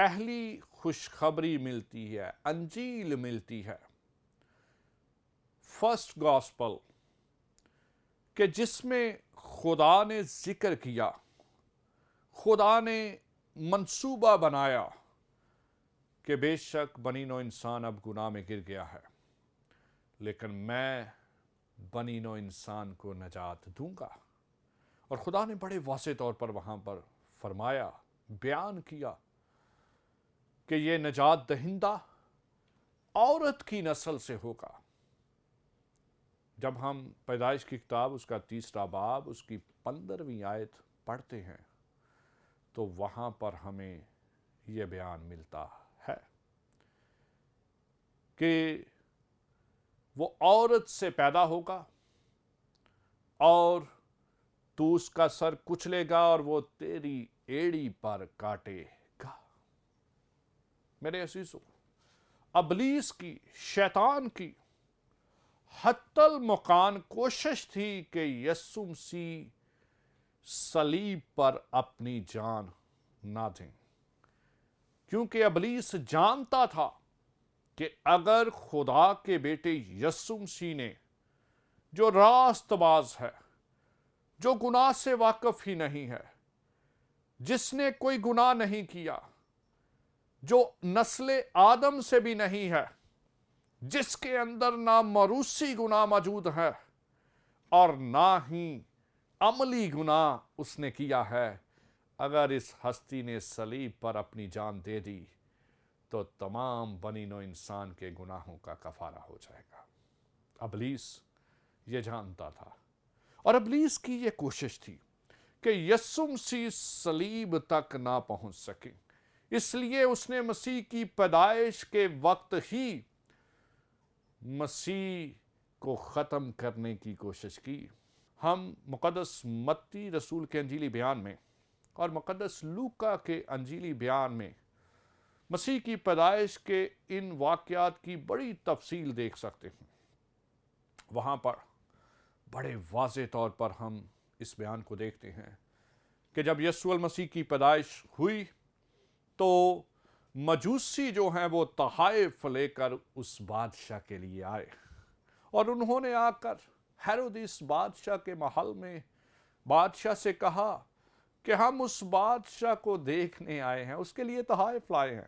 پہلی خوشخبری ملتی ہے، انجیل ملتی ہے، فرسٹ گاسپل، کہ جس میں خدا نے ذکر کیا، خدا نے منصوبہ بنایا کہ بے شک بنی نوع انسان اب گناہ میں گر گیا ہے، لیکن میں بنی نوع انسان کو نجات دوں گا۔ اور خدا نے بڑے واضح طور پر وہاں پر فرمایا، بیان کیا کہ یہ نجات دہندہ عورت کی نسل سے ہوگا۔ جب ہم پیدائش کی کتاب اس کا 3 باب اس کی 15ویں آیت پڑھتے ہیں تو وہاں پر ہمیں یہ بیان ملتا ہے کہ وہ عورت سے پیدا ہوگا اور تو اس کا سر کچلے گا اور وہ تیری ایڑی پر کاٹے گا۔ میرے عزیزو، ابلیس کی، شیطان کی حتی المکان کوشش تھی کہ یسوع مسیح صلیب پر اپنی جان نہ دیں، کیونکہ ابلیس جانتا تھا کہ اگر خدا کے بیٹے یسوع مسیح نے، جو راست باز ہے، جو گناہ سے واقف ہی نہیں ہے، جس نے کوئی گناہ نہیں کیا، جو نسل آدم سے بھی نہیں ہے، جس کے اندر نہ موروثی گناہ موجود ہے اور نہ ہی عملی گناہ اس نے کیا ہے، اگر اس ہستی نے صلیب پر اپنی جان دے دی تو تمام بنی نوع انسان کے گناہوں کا کفارہ ہو جائے گا۔ ابلیس یہ جانتا تھا، اور ابلیس کی یہ کوشش تھی کہ یسوع مسیح صلیب تک نہ پہنچ سکے، اس لیے اس نے مسیح کی پیدائش کے وقت ہی مسیح کو ختم کرنے کی کوشش کی۔ ہم مقدس متی رسول کے انجیلی بیان میں اور مقدس لوکا کے انجیلی بیان میں مسیح کی پیدائش کے ان واقعات کی بڑی تفصیل دیکھ سکتے ہیں۔ وہاں پر بڑے واضح طور پر ہم اس بیان کو دیکھتے ہیں کہ جب یسوع المسیح کی پیدائش ہوئی تو مجوسی جو ہیں وہ تحائف لے کر اس بادشاہ کے لیے آئے، اور انہوں نے آ کر ہیرودیس بادشاہ کے محل میں بادشاہ سے کہا کہ ہم اس بادشاہ کو دیکھنے آئے ہیں، اس کے لیے تحائف لائے ہیں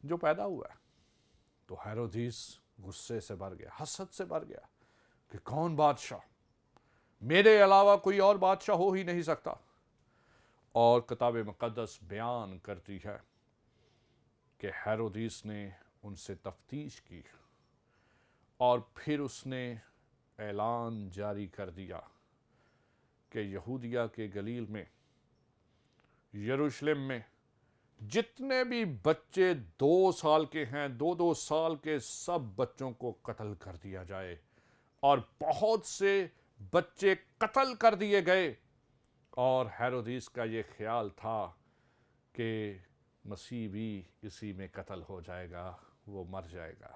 جو پیدا ہوا ہے۔ تو ہیرودیس غصے سے بھر گیا، حسد سے بھر گیا کہ کون بادشاہ؟ میرے علاوہ کوئی اور بادشاہ ہو ہی نہیں سکتا۔ اور کتاب مقدس بیان کرتی ہے کہ ہیرودیس نے ان سے تفتیش کی اور پھر اس نے اعلان جاری کر دیا کہ یہودیہ کے گلیل میں، یروشلم میں جتنے بھی بچے 2 سال کے ہیں، 2 سال کے سب بچوں کو قتل کر دیا جائے۔ اور بہت سے بچے قتل کر دیے گئے، اور ہیرودیس کا یہ خیال تھا کہ مسیح بھی اسی میں قتل ہو جائے گا، وہ مر جائے گا۔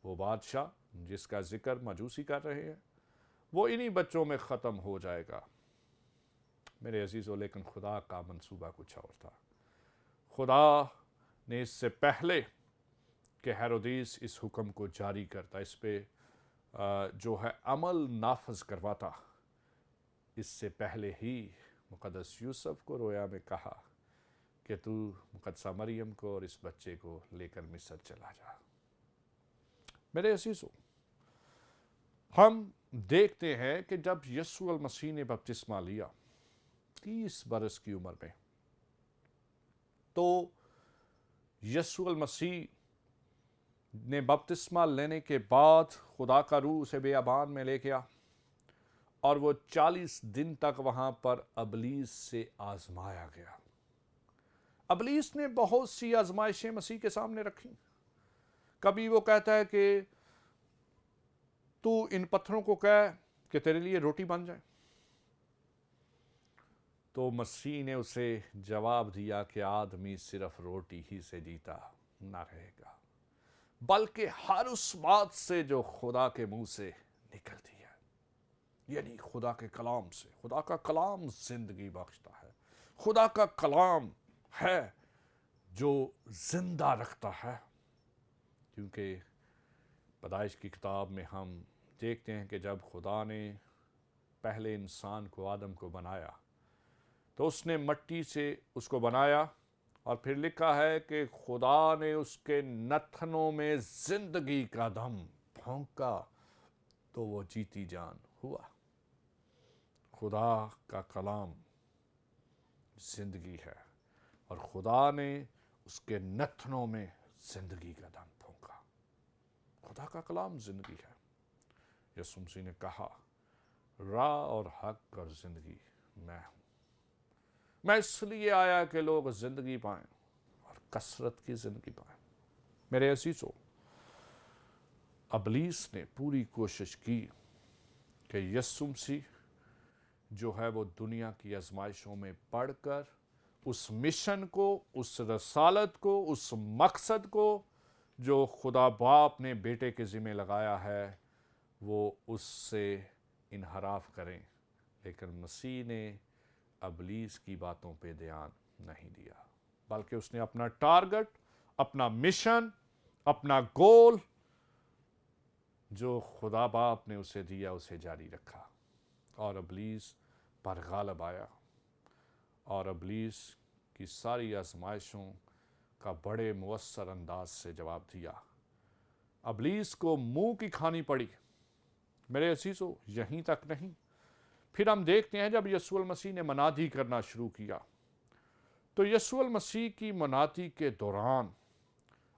وہ بادشاہ جس کا ذکر مجوسی کر رہے ہیں وہ انہی بچوں میں ختم ہو جائے گا۔ میرے عزیزو، لیکن خدا کا منصوبہ کچھ اور تھا۔ خدا نے اس سے پہلے کہ ہیرودیس اس حکم کو جاری کرتا، اس پہ جو ہے عمل نافذ کرواتا، اس سے پہلے ہی مقدس یوسف کو رویا میں کہا کہ تو مقدسہ مریم کو اور اس بچے کو لے کر مصر چلا جا۔ میرے عزیزو، ہم دیکھتے ہیں کہ جب یسوع المسیح نے بپتسمہ لیا 30 برس کی عمر میں، تو یسوع المسیح نے بپتسمہ لینے کے بعد خدا کا روح اسے بیابان میں لے گیا، اور وہ 40 دن تک وہاں پر ابلیس سے آزمایا گیا۔ ابلیس نے بہت سی آزمائشیں مسیح کے سامنے رکھی۔ کبھی وہ کہتا ہے کہ تو ان پتھروں کو کہہ کہ تیرے لیے روٹی بن جائے، تو مسیح نے اسے جواب دیا کہ آدمی صرف روٹی ہی سے جیتا نہ رہے گا، بلکہ ہر اس بات سے جو خدا کے منہ سے نکلتی ہے، یعنی خدا کے کلام سے۔ خدا کا کلام زندگی بخشتا ہے، خدا کا کلام ہے جو زندہ رکھتا ہے، کیونکہ پیدائش کی کتاب میں ہم دیکھتے ہیں کہ جب خدا نے پہلے انسان کو، آدم کو بنایا تو اس نے مٹی سے اس کو بنایا، اور پھر لکھا ہے کہ خدا نے اس کے نتنوں میں زندگی کا دم پھونکا تو وہ جیتی جان ہوا۔ خدا کا کلام زندگی ہے، اور خدا نے اس کے نتنوں میں زندگی کا دم پھونکا۔ خدا کا کلام زندگی ہے۔ یسوع مسیح نے کہا، راہ اور حق اور زندگی میں ہوں۔ میں اس لیے آیا کہ لوگ زندگی پائیں اور کثرت کی زندگی پائیں۔ میرے عزیزو، ابلیس نے پوری کوشش کی کہ یسوع مسیح جو ہے وہ دنیا کی آزمائشوں میں پڑھ کر اس مشن کو، اس رسالت کو، اس مقصد کو جو خدا باپ نے بیٹے کے ذمہ لگایا ہے، وہ اس سے انحراف کریں، لیکن مسیح نے ابلیس کی باتوں پہ دھیان نہیں دیا، بلکہ اس نے اپنا ٹارگٹ، اپنا مشن، اپنا گول جو خدا باپ نے اسے دیا اسے جاری رکھا، اور ابلیس پر غالب آیا، اور ابلیس کی ساری آزمائشوں کا بڑے مؤثر انداز سے جواب دیا۔ ابلیس کو منہ کی کھانی پڑی۔ میرے عزیزو، یہیں تک نہیں، پھر ہم دیکھتے ہیں جب یسوع المسیح نے منادی کرنا شروع کیا تو یسوع المسیح کی منادی کے دوران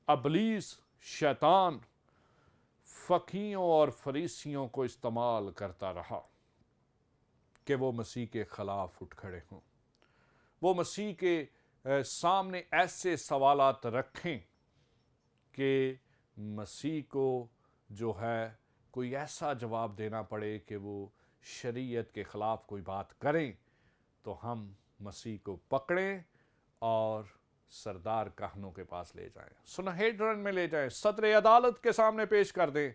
ابلیس، شیطان، فقیہوں اور فریسیوں کو استعمال کرتا رہا کہ وہ مسیح کے خلاف اٹھ کھڑے ہوں، وہ مسیح کے سامنے ایسے سوالات رکھیں کہ مسیح کو جو ہے کوئی ایسا جواب دینا پڑے کہ وہ شریعت کے خلاف کوئی بات کریں تو ہم مسیح کو پکڑیں اور سردار کہنوں کے پاس لے جائیں، سنہیڈرن میں لے جائیں، صدر عدالت کے سامنے پیش کر دیں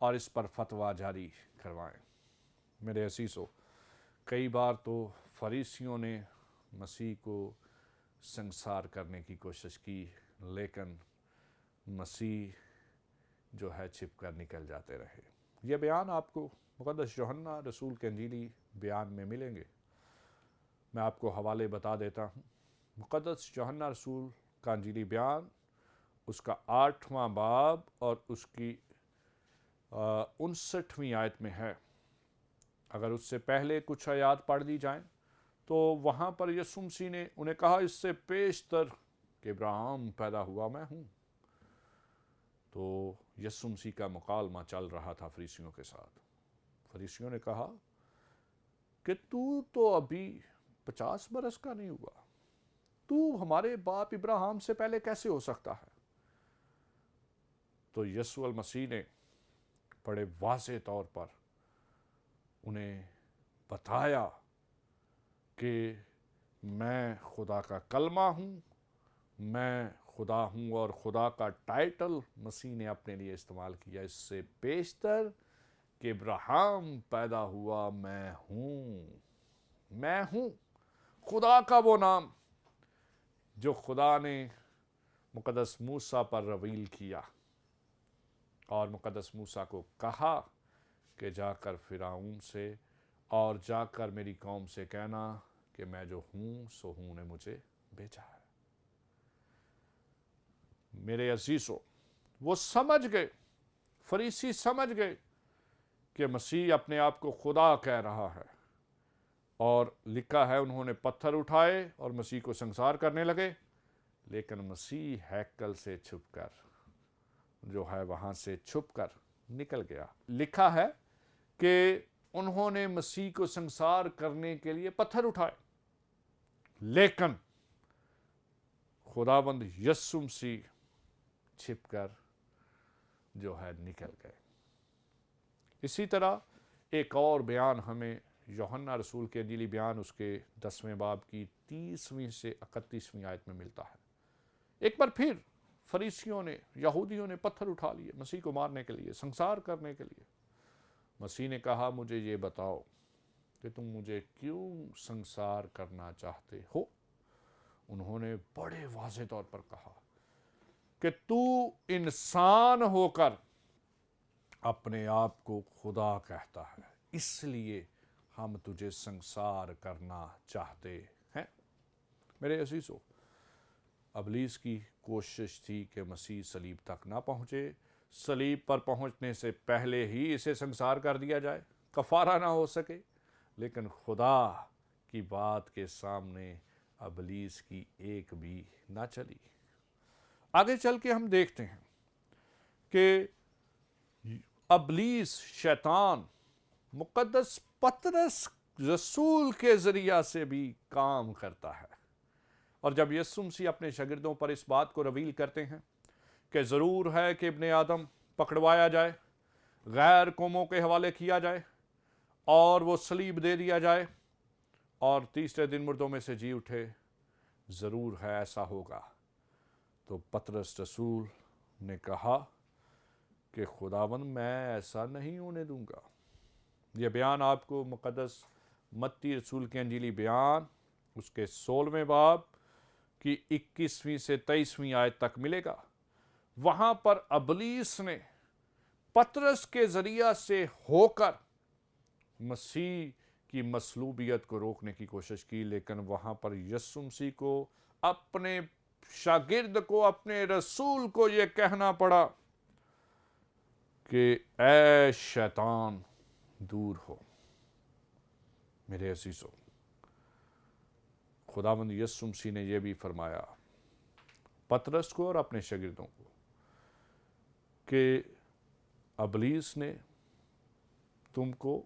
اور اس پر فتویٰ جاری کروائیں۔ میرے عزیزو، کئی بار تو فریسیوں نے مسیح کو سنسار کرنے کی کوشش کی، لیکن مسیح جو ہے چھپ کر نکل جاتے رہے۔ یہ بیان آپ کو مقدس یوحنا رسول کے انجیلی بیان میں ملیں گے۔ میں آپ کو حوالے بتا دیتا ہوں۔ مقدس یوحنا رسول کا انجیلی بیان، اس کا 8واں باب اور اس کی 59ویں آیت میں ہے۔ اگر اس سے پہلے کچھ آیات پڑھ دی جائیں تو وہاں پر یسوع مسیح نے انہیں کہا، اس سے پیشتر کہ ابراہیم پیدا ہوا میں ہوں۔ تو یسوع مسیح کا مکالمہ چل رہا تھا فریسیوں کے ساتھ۔ فریسیوں نے کہا کہ تو ابھی 50 برس کا نہیں ہوا، تو ہمارے باپ ابراہیم سے پہلے کیسے ہو سکتا ہے؟ تو یسوع المسیح نے بڑے واضح طور پر انہیں بتایا کہ میں خدا کا کلمہ ہوں، میں خدا ہوں، اور خدا کا ٹائٹل مسیح نے اپنے لیے استعمال کیا، اس سے بیشتر کہ ابراہیم پیدا ہوا میں ہوں۔ میں ہوں، خدا کا وہ نام جو خدا نے مقدس موسیٰ پر رویل کیا، اور مقدس موسیٰ کو کہا کہ جا کر فرعون سے اور جا کر میری قوم سے کہنا کہ میں جو ہوں سو ہوں نے مجھے بھیجا ہے۔ میرے عزیزو، وہ سمجھ گئے، فریسی سمجھ گئے کہ مسیح اپنے آپ کو خدا کہہ رہا ہے، اور لکھا ہے انہوں نے پتھر اٹھائے اور مسیح کو سنسار کرنے لگے، لیکن مسیح ہیکل سے چھپ کر جو ہے وہاں سے چھپ کر نکل گیا۔ لکھا ہے کہ انہوں نے مسیح کو سنسار کرنے کے لیے پتھر اٹھائے، لیکن خداوند یسوع مسیح چھپ کر جو ہے نکل گئے۔ اسی طرح ایک اور بیان ہمیں یوحنا رسول کے انجیلی بیان اس کے 10ویں باب کی 30ویں سے 31ویں آیت میں ملتا ہے۔ ایک بار پھر فریسیوں نے، یہودیوں نے پتھر اٹھا لیے مسیح کو مارنے کے لیے، سنسار کرنے کے لیے۔ مسیح نے کہا، مجھے یہ بتاؤ کہ تم مجھے کیوں سنسار کرنا چاہتے ہو؟ انہوں نے بڑے واضح طور پر کہا کہ تو انسان ہو کر اپنے آپ کو خدا کہتا ہے، اس لیے ہم تجھے سنسار کرنا چاہتے ہیں۔ میرے عزیزو، ابلیس کی کوشش تھی کہ مسیح صلیب تک نہ پہنچے، صلیب پر پہنچنے سے پہلے ہی اسے سنسار کر دیا جائے، کفارہ نہ ہو سکے، لیکن خدا کی بات کے سامنے ابلیس کی ایک بھی نہ چلی۔ آگے چل کے ہم دیکھتے ہیں کہ ابلیس شیطان مقدس پطرس رسول کے ذریعہ سے بھی کام کرتا ہے، اور جب یسوع مسیح اپنے شاگردوں پر اس بات کو رویل کرتے ہیں کہ ضرور ہے کہ ابن آدم پکڑوایا جائے، غیر قوموں کے حوالے کیا جائے اور وہ صلیب دے دیا جائے اور تیسرے دن مردوں میں سے جی اٹھے، ضرور ہے ایسا ہوگا، تو پطرس رسول نے کہا کہ خداوند میں ایسا نہیں ہونے دوں گا۔ یہ بیان آپ کو مقدس متی رسول کے انجیلی بیان اس کے 16ویں باب کی 21ویں سے 23ویں آیت تک ملے گا۔ وہاں پر ابلیس نے پطرس کے ذریعہ سے ہو کر مسیح کی مصلوبیت کو روکنے کی کوشش کی، لیکن وہاں پر یسوع مسیح کو اپنے شاگرد کو، اپنے رسول کو یہ کہنا پڑا کہ اے شیطان دور ہو۔ میرے عزیزو، خداوند یسوع مسیح نے یہ بھی فرمایا پطرس کو اور اپنے شاگردوں کو کہ ابلیس نے تم کو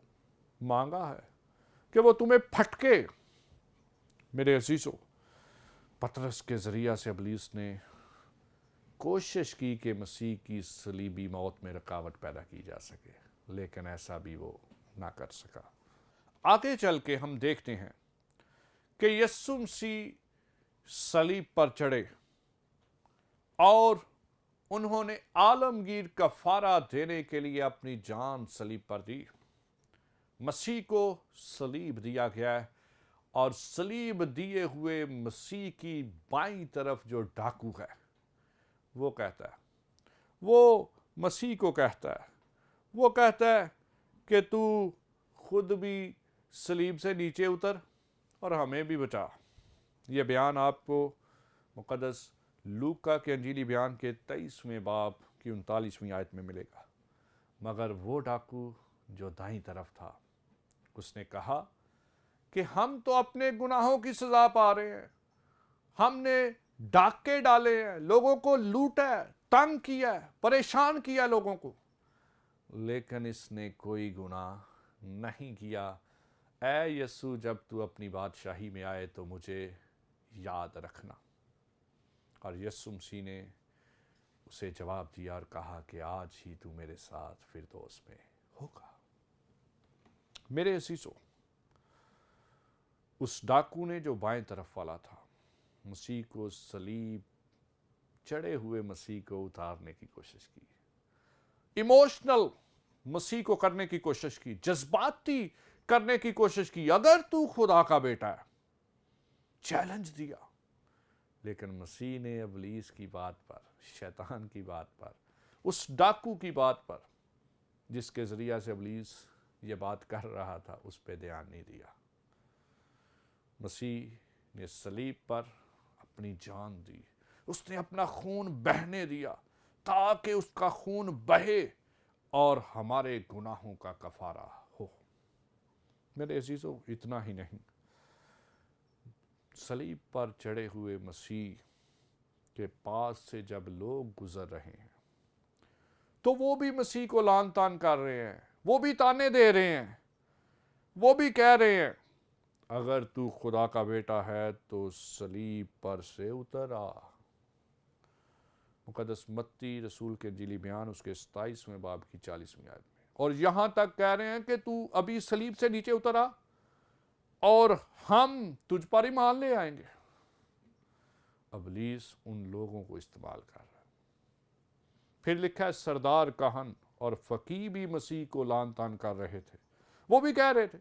مانگا ہے کہ وہ تمہیں پھٹکے۔ میرے عزیزو، پطرس کے ذریعہ سے ابلیس نے کوشش کی کہ مسیح کی صلیبی موت میں رکاوٹ پیدا کی جا سکے، لیکن ایسا بھی وہ نہ کر سکا۔ آگے چل کے ہم دیکھتے ہیں کہ یسوع مسیح صلیب پر چڑھے اور انہوں نے عالمگیر کفارہ دینے کے لیے اپنی جان صلیب پر دی۔ مسیح کو صلیب دیا گیا ہے، اور صلیب دیے ہوئے مسیح کی بائیں طرف جو ڈاکو ہے وہ کہتا ہے، وہ مسیح کو کہتا ہے، وہ کہتا ہے کہ تو خود بھی صلیب سے نیچے اتر اور ہمیں بھی بچا۔ یہ بیان آپ کو مقدس لوکا کے انجیلی بیان کے 23ویں باب کی 39ویں آیت میں ملے گا۔ مگر وہ ڈاکو جو دائیں طرف تھا، اس نے کہا کہ ہم تو اپنے گناہوں کی سزا پا رہے ہیں، ہم نے ڈاکے ڈالے ہیں، لوگوں کو لوٹا ہے، تنگ کیا ہے، پریشان کیا لوگوں کو، لیکن اس نے کوئی گناہ نہیں کیا۔ اے یسوع، جب تو اپنی بادشاہی میں آئے تو مجھے یاد رکھنا۔ اور یسوع مسیح نے اسے جواب دیا اور کہا کہ آج ہی تو میرے ساتھ فردوس میں ہوگا۔ میرے عزیزو، اس ڈاکو نے جو بائیں طرف والا تھا، مسیح کو صلیب چڑھے ہوئے مسیح کو اتارنے کی کوشش کی، ایموشنل مسیح کو کرنے کی کوشش کی، جذباتی کرنے کی کوشش کی، اگر تو خدا کا بیٹا ہے، چیلنج دیا۔ لیکن مسیح نے ابلیس کی بات پر، شیطان کی بات پر، اس ڈاکو کی بات پر جس کے ذریعہ سے ابلیس یہ بات کر رہا تھا، اس پہ دھیان نہیں دیا۔ مسیح نے صلیب پر اپنی جان دی، اس نے اپنا خون بہنے دیا تاکہ اس کا خون بہے اور ہمارے گناہوں کا کفارہ ہو۔ میرے عزیزو، اتنا ہی نہیں، صلیب پر چڑھے ہوئے مسیح کے پاس سے جب لوگ گزر رہے ہیں تو وہ بھی مسیح کو لعن طعن کر رہے ہیں، وہ بھی تانے دے رہے ہیں، وہ بھی کہہ رہے ہیں اگر تو خدا کا بیٹا ہے تو صلیب پر سے اتر آ۔ مقدس متی رسول کے انجیلی بیان اس کے 27ویں باب کی 40ویں آیت میں، اور یہاں تک کہہ رہے ہیں کہ تو ابھی صلیب سے نیچے اتر آ اور ہم تجھ پر ایمان لے آئیں گے۔ ابلیس ان لوگوں کو استعمال کر رہا ہے۔ پھر لکھا ہے سردار کہن اور فقیہ بھی مسیح کو لعن طعن کر رہے تھے، وہ بھی کہہ رہے تھے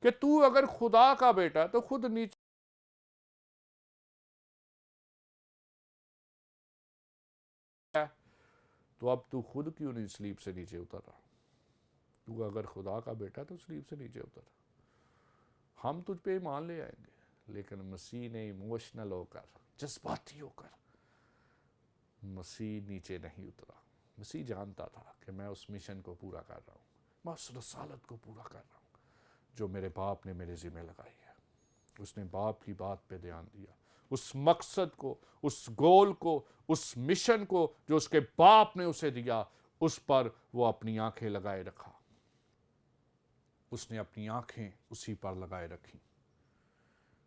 کہ تو اگر خدا کا بیٹا ہے تو خود نیچے تو اب تو خود کیوں نہیں سلیب سے نیچے اتر رہا؟ تو اگر خدا کا بیٹا تو سلیب سے نیچے اتر، ہم تجھ پہ ایمان لے آئیں گے۔ لیکن مسیح نے ایموشنل ہو کر، جذباتی ہو کر، مسیح نیچے نہیں اترا۔ مسیح جانتا تھا کہ میں اس مشن کو پورا کر رہا ہوں، میں اس رسالت کو پورا کر رہا ہوں جو میرے باپ نے میرے ذمہ لگائی ہے۔ اس نے باپ کی بات پہ دھیان دیا، اس مقصد کو، اس گول کو، اس مشن کو جو اس کے باپ نے اسے دیا، اس پر وہ اپنی آنکھیں لگائے رکھا۔ اس نے اپنی آنکھیں اسی پر لگائے رکھی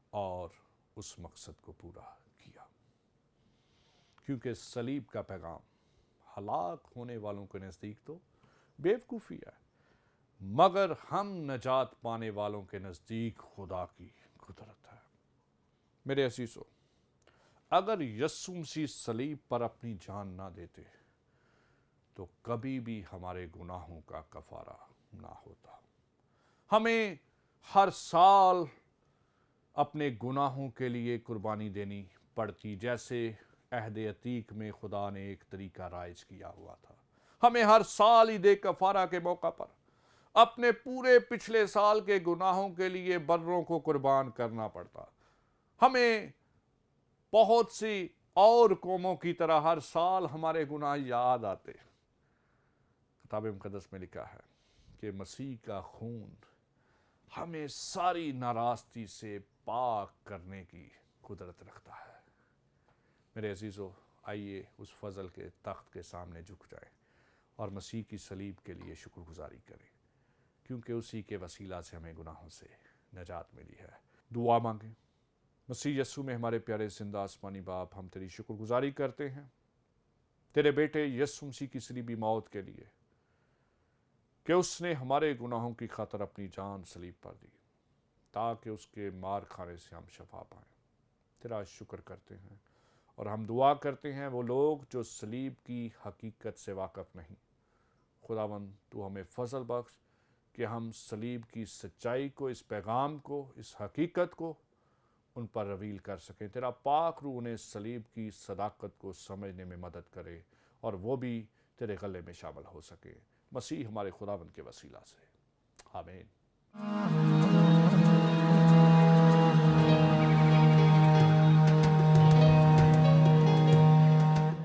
اور اس مقصد کو پورا کیا، کیونکہ صلیب کا پیغام ہلاک ہونے والوں کے نزدیک تو بیوقوفی ہے، مگر ہم نجات پانے والوں کے نزدیک خدا کی قدرت ہے۔ میرے عزیزو، اگر یسوع مسیح صلیب پر اپنی جان نہ دیتے تو کبھی بھی ہمارے گناہوں کا کفارہ نہ ہوتا۔ ہمیں ہر سال اپنے گناہوں کے لیے قربانی دینی پڑتی، جیسے عہد عتیق میں خدا نے ایک طریقہ رائج کیا ہوا تھا۔ ہمیں ہر سال عید کفارہ کے موقع پر اپنے پورے پچھلے سال کے گناہوں کے لیے بروں کو قربان کرنا پڑتا۔ ہمیں بہت سی اور قوموں کی طرح ہر سال ہمارے گناہ یاد آتے۔ کتاب مقدس میں لکھا ہے کہ مسیح کا خون ہمیں ساری ناراستی سے پاک کرنے کی قدرت رکھتا ہے۔ میرے عزیزو، آئیے اس فضل کے تخت کے سامنے جھک جائیں اور مسیح کی صلیب کے لیے شکر گزاری کریں، کیونکہ اسی کے وسیلہ سے ہمیں گناہوں سے نجات ملی ہے۔ دعا مانگیں۔ مسیح یسوع میں ہمارے پیارے زندہ آسمانی باپ، ہم تیری شکر گزاری کرتے ہیں تیرے بیٹے یسوع مسیح کی صلیبی موت کے لیے کہ اس نے ہمارے گناہوں کی خاطر اپنی جان صلیب پر دی تاکہ اس کے مار کھانے سے ہم شفا پائیں۔ تیرا شکر کرتے ہیں اور ہم دعا کرتے ہیں وہ لوگ جو صلیب کی حقیقت سے واقف نہیں، خداوند تو ہمیں فضل بخش کہ ہم صلیب کی سچائی کو، اس پیغام کو، اس حقیقت کو ان پر رویل کر سکیں۔ تیرا پاک روح انہیں صلیب کی صداقت کو سمجھنے میں مدد کرے اور وہ بھی تیرے غلے میں شامل ہو سکے، مسیح ہمارے خداوند کے وسیلہ سے، آمین۔